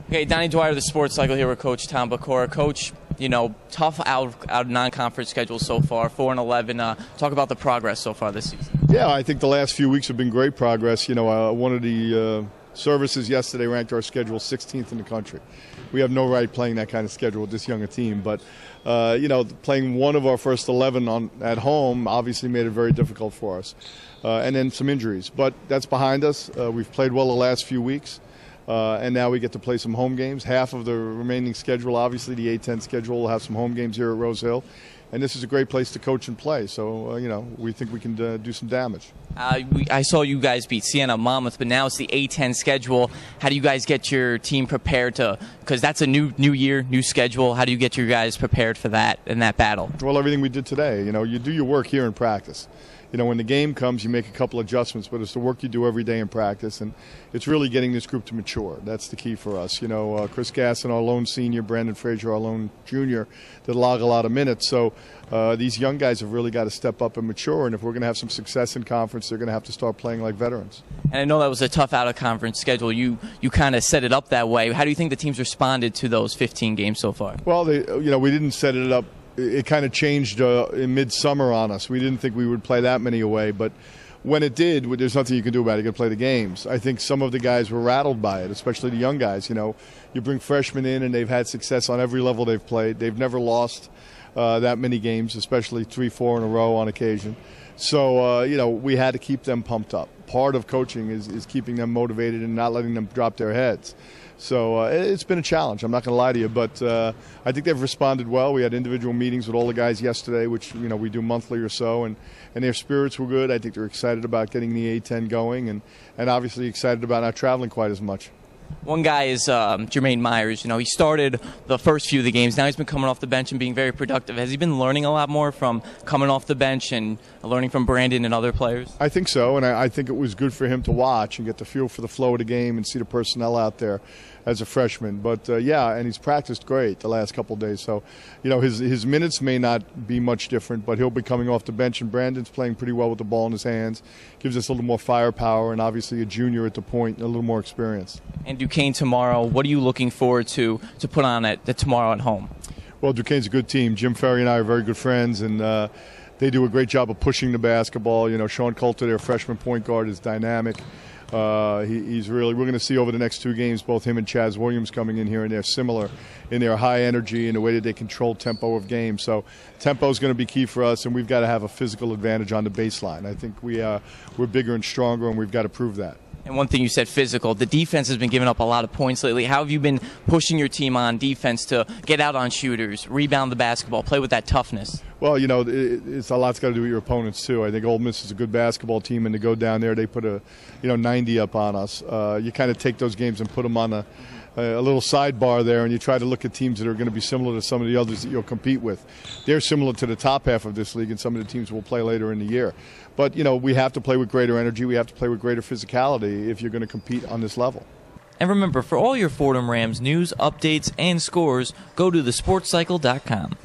Okay, Donnie Dwyer, the Sports Cycle here with Coach Tom Pecora. Coach, tough out non-conference schedule so far, 4-11. Talk about the progress so far this season. Yeah, I think the last few weeks have been great progress. One of the services yesterday ranked our schedule 16th in the country. We have no right playing that kind of schedule with this young a team, but playing one of our first 11 at home obviously made it very difficult for us. And then some injuries, but that's behind us. We've played well the last few weeks. And now we get to play some home games. Half of the remaining schedule, obviously the A-10 schedule, will have some home games here at Rose Hill. And this is a great place to coach and play. So, we think we can do some damage. I saw you guys beat Siena Monmouth, but now it's the A-10 schedule. How do you guys get your team prepared because that's a new year, new schedule. How do you get your guys prepared for that and that battle? Well, everything we did today. You do your work here in practice. When the game comes, you make a couple adjustments, but it's the work you do every day in practice, and it's really getting this group to mature. That's the key for us. Chris Gasson, our lone senior, Brandon Frazier, our lone junior, did log a lot of minutes. So these young guys have really got to step up and mature, and if we're going to have some success in conference, they're going to have to start playing like veterans. And I know that was a tough out-of-conference schedule. You kind of set it up that way. How do you think the teams responded to those 15 games so far? Well, we didn't set it up. It kind of changed in midsummer on us. We didn't think we would play that many away, but when it did, there's nothing you can do about it. You got to play the games. I think some of the guys were rattled by it, especially the young guys. You bring freshmen in, and they've had success on every level they've played. They've never lost that many games, especially 3-4 in a row on occasion. So, we had to keep them pumped up. Part of coaching is keeping them motivated and not letting them drop their heads. So it's been a challenge. I'm not going to lie to you, but I think they've responded well. We had individual meetings with all the guys yesterday, which we do monthly or so, and their spirits were good. I think they're excited about getting the A-10 going, and obviously excited about not traveling quite as much. One guy is Jermaine Myers. He started the first few of the games. Now he's been coming off the bench and being very productive. Has he been learning a lot more from coming off the bench and learning from Brandon and other players? I think so, and I think it was good for him to watch and get the feel for the flow of the game and see the personnel out there as a freshman. But, and he's practiced great the last couple of days. So, his minutes may not be much different, but he'll be coming off the bench, and Brandon's playing pretty well with the ball in his hands. Gives us a little more firepower, and obviously a junior at the point and a little more experience. And Duquesne tomorrow, what are you looking forward to put on tomorrow at home? Well, Duquesne's a good team. Jim Ferry and I are very good friends, and they do a great job of pushing the basketball. Sean Coulter, their freshman point guard, is dynamic. He's really, we're going to see over the next two games both him and Chaz Williams coming in here, and they're similar in their high energy and the way that they control tempo of games. So tempo is going to be key for us, and we've got to have a physical advantage on the baseline. I think we're bigger and stronger, and we've got to prove that. And one thing you said, physical. The defense has been giving up a lot of points lately. How have you been pushing your team on defense to get out on shooters, rebound the basketball, play with that toughness? Well, it's a lot's got to do with your opponents too. I think Ole Miss is a good basketball team, and to go down there, they put 90 up on us. You kind of take those games and put them on a little sidebar there, and you try to look at teams that are going to be similar to some of the others that you'll compete with. They're similar to the top half of this league, and some of the teams will play later in the year. But, we have to play with greater energy. We have to play with greater physicality if you're going to compete on this level. And remember, for all your Fordham Rams news, updates, and scores, go to thesportscycle.com.